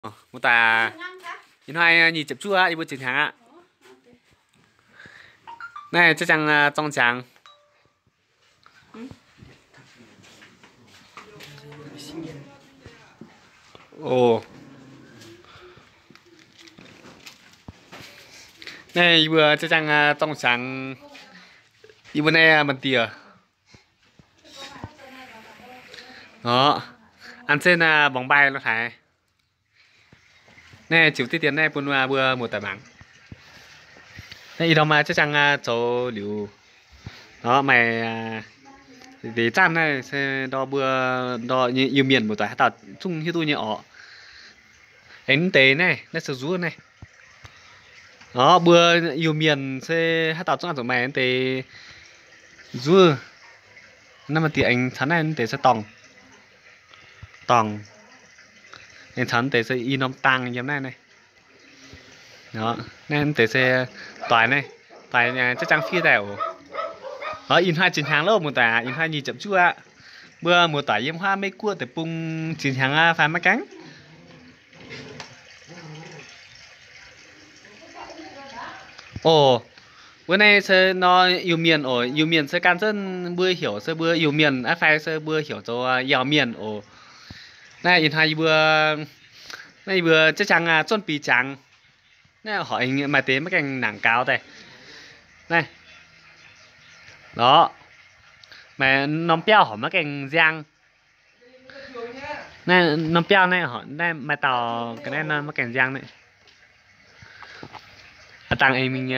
Mô tả nhìn hai nhìn chụp chua đi bữa chiến thắng ạ. Này chắc chắn trong trắng. Ồ. Này vừa chắc chắn trong trắng. Đi bữa nay mình tỉa. Đó. Ăn trên bóng bay nó phải. Này chịu tiết tiền này buồn vừa một tờ bảng. Này đâu mà chắc chắn chỗ liu. Đó mày để chăn này sẽ đo bữa đo như yêu miền một tòa tao chung như tôi như ọ ánh tế này nó sử dụng này đó bữa yêu miền sẽ hát tao trong chỗ mày ánh tế dưa năm mà thì anh chắn này anh tế sẽ tòng tòng anh chắn tế sẽ in ông tăng như này này đó nên anh tế sẽ toài này toài nhà chắc chắn phi đẻo đó in hai chiến thắng lâu một tả in hai nhì chậm chưa ạ bữa một tả yếm hoa mấy cua để bung chiến thắng phá mắt cánh ồ bữa nay sẽ nó yêu miền ồ yêu miền sẽ can dân bữa hiểu sẽ bữa yêu miền à phải sẽ bữa hiểu cho yêu miền ồ này in hai bữa này bữa chắc chắn chôn bì trắng này hỏi mà tế mấy cành nảng cao đây này đó mà nón béo hỏi mấy cành giang này nón béo này hỏi này mà tàu cái này nó mấy cành giang này tặng em mình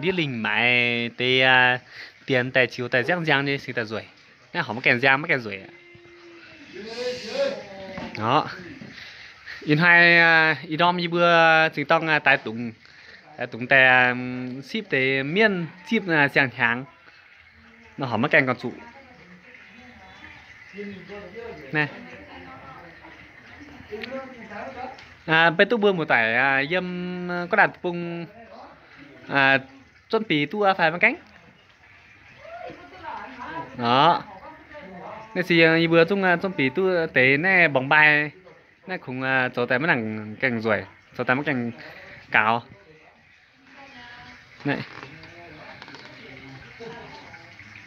đi linh mãi thì tiền tài chiếu tài giang giang đi xí tài rồi này hỏi mấy cành giang mấy cành rồi đó in hai idom như bữa chỉ tông tài tùng tài ship tới miên ship là chẳng tháng nó hỏi mấy cành còn trụ này bên tu bữa một tải yếm có đặt bung chôn pì tu phải bằng cánh đó nên gì bữa chung chôn pì tu tế này bóng bài này cũng chỗ tại mấy đằng cành ruồi chỗ tại mấy cành cào này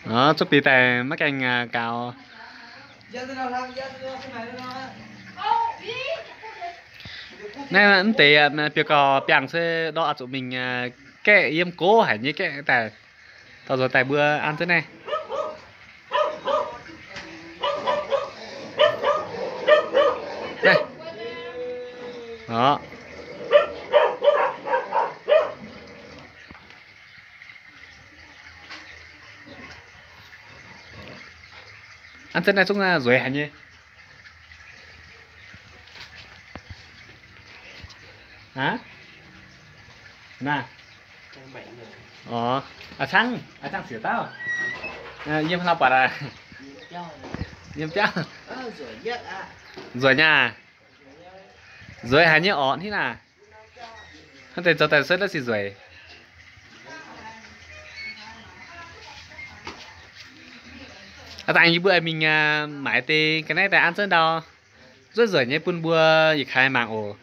đó chôn pì tại mấy cành cào này là tế việc có bảng sẽ đo chỗ mình cái yếm cố hay như cái tại tao rồi tại bữa ăn thế này đây đó ăn thế này chúng là rồi hả nhỉ hả nè sang sửa tao yếm lao bà à yếm cháo rồi nha rồi hả nhỉ ổn thế nào không thể cho tài xế nó xì rồi tại như bữa mình mãi thì cái này tại ăn sơn đâu rất rồi nhé bún bua gì khai mạng ổ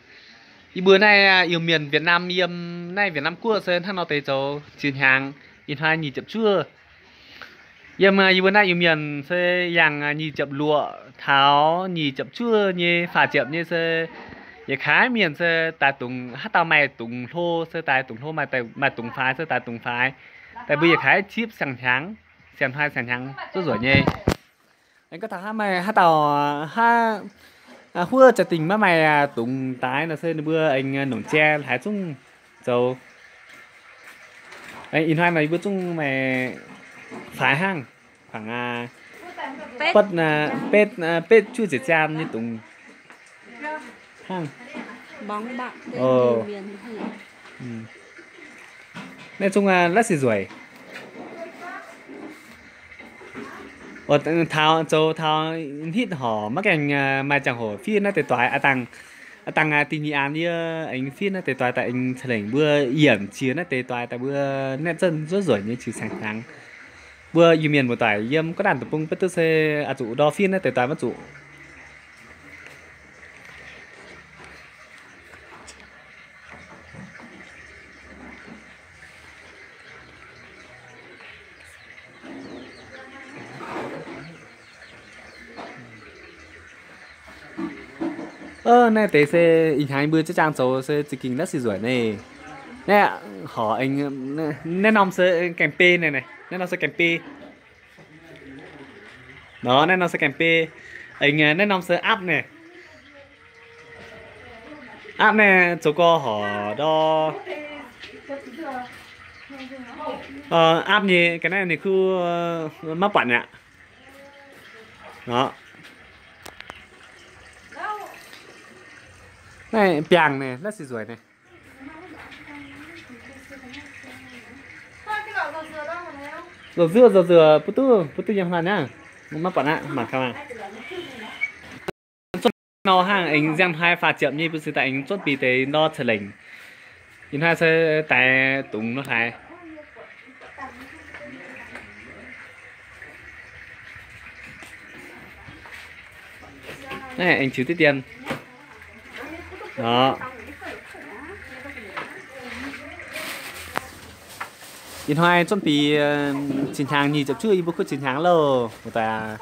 bữa nay yêu miền Việt Nam yếm nay Việt Nam cua sơn thằng nào tới chỗ chiến hàng in hai nhì chậm chưa yếm bữa nay yêu miền sẽ yang nhì chậm lụa tháo nhì chậm chưa như phà chậm như sẽ vậy khá miền sẽ tại tùng hát tao mày tùng thô sẽ tại tùng thô mày tùng phái sẽ tại tùng phái tại bây giờ khá chip sẵn trắng xem hai sẵn trắng rất rồi nhé anh có thằng hát mày hát tao hát hua trả tình mà mày tùng tái là sơn bữa anh nổng tre thái chung dầu anh in hai mày bữa chung mày phái hang khoảng bất pet chưa chỉ cham như tùng hang bóng bạc nói chung là rất xì ruồi thao châu thao hít hỏ mắc anh mai chẳng hổ phiên nó tới toại tăng tin nhàn như anh phiên nó tới toại tại anh thành bữa yểm chiến nó tới toại tại bữa nét chân rất rồi như trừ sáng tháng bữa yêu miền một toại yếm có đàn tập bung bất tư xe chủ đo phiên nó tới toại mất chủ Này tế sẽ in hai bữa chắc chắn số sẽ chỉ kinh rất xì rủi này. Nè, hỏi anh nên nòng sẽ campaign này này, nên nó sẽ campaign. Đó, nên nó sẽ campaign. Anh nên nòng sẽ app này. App này chỗ có họ đó. App như cái này cứ mắc bạn ạ. Đó. Này, bèng này, rất xì rủi này. Dừa, bút tư nhầm nhá. Mắc bạn ạ, mặt không à. Nó hàng anh giang hai pha chậm như bữa tại anh chốt bị tế nó trở lệnh. In hai sẽ tại tụng nó khai. Này anh chịu tiết tiền. Đó. In hai chốt bị chiến thắng nhì chậm chưa y bố cứ chiến thắng lô. Một ta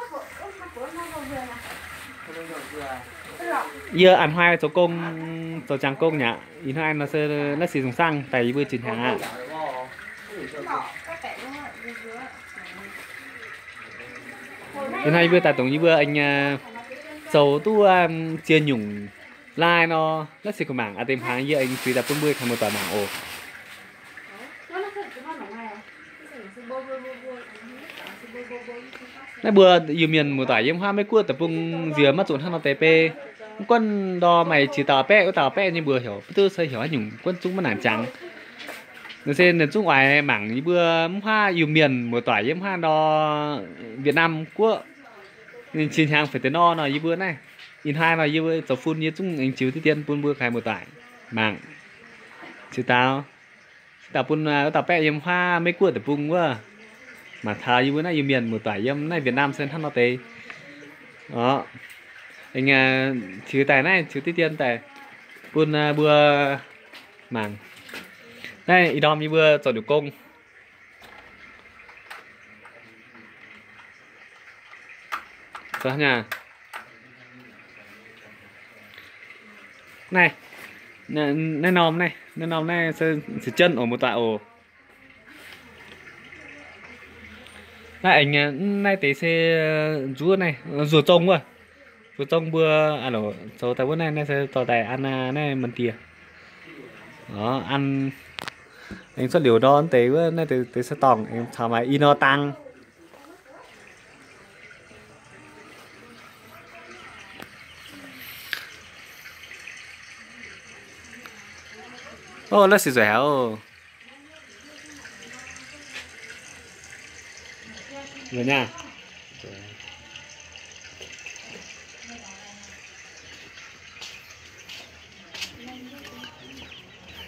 giờ ăn hai chỗ công chỗ trắng công nhỉ. In hai nó sẽ nó sử dụng xăng tại bữa chiến thắng ạ. In hai bữa tại tổng như bữa anh dầu tu chia nhung lai nó rất xịt của mảng à tìm hàng như anh suy đập 40 thành một tòa mảng ồ. Này bữa yêu miền một tòa yếm hoa mấy cua tập trung dừa mắt trộn nó TP quân đo mày chỉ tàu pe như bữa hiểu tư xây hiểu nhung quân chúngมันnản trắng nên xem là chúng ngoài mảng như bữa hoa yêu miền một tòa yếm hoa đo Việt Nam quốc nên chiến hàng phải tới no như bữa này in hai mà như bữa tập phun như chúng anh chiếu tiên phun bữa khai một tòa mảng chứ tao phun tàu pe yếm hoa mấy cua tập trung quá mà thà như bữa nay yêu miền một tòa yếm này Việt Nam xem thắt nó tê đó anh chứ tài này chứ tí tiền tài buôn bữa mảng đây ý đom như bữa chọn được công đó nha này nên nòm này sẽ chân ở một tạ ổ này anh này tí xe rúa này rùa trông quá rùa trông bữa à lỗ số tại bữa này sẽ tỏ tài ăn này mình tìa đó ăn anh xuất liều đó tế bữa này tế sẽ tòng em thảo mà ino tăng ô nó xì rẻ ô rồi nha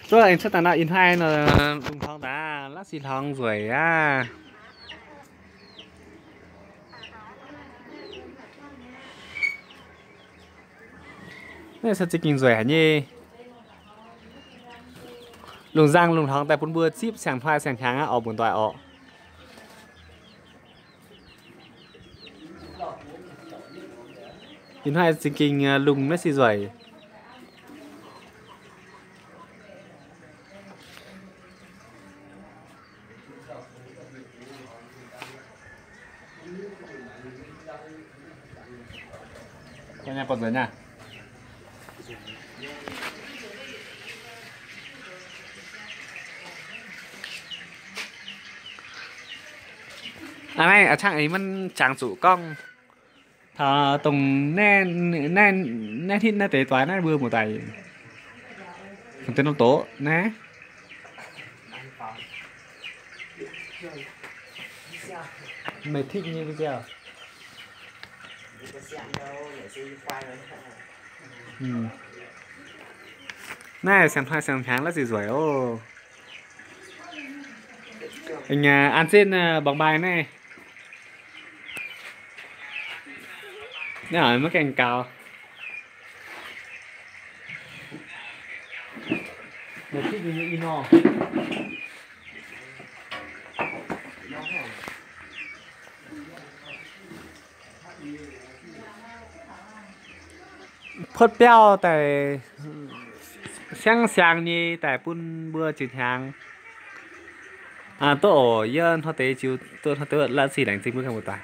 rồi anh xuất tàn đạo in hai là dùng thong đá lát xì thong rồi à này sao chỉ kinh rồi hả nhỉ lùng răng lùng thong tại phun bưa chip sàng phai sàng kháng ở buồn tòa ọ in hai chỉ kinh lùng nó xì rồi cho nhà còn rồi nha à này ở trạng ấyมันchẳng chủ công thà tùng nè thịt nè tế toán nè bưa một tài còn tên nó tố nè mày thích như bây giờ này xem tháng là gì rồi ô anh ăn trên bằng bài này nè ở mức cành cao một thích như ino phốt béo tại sáng sáng như tại bún bữa chữ hàng à tôi ở yên họ tế chú tôi là gì đánh chính với không một tài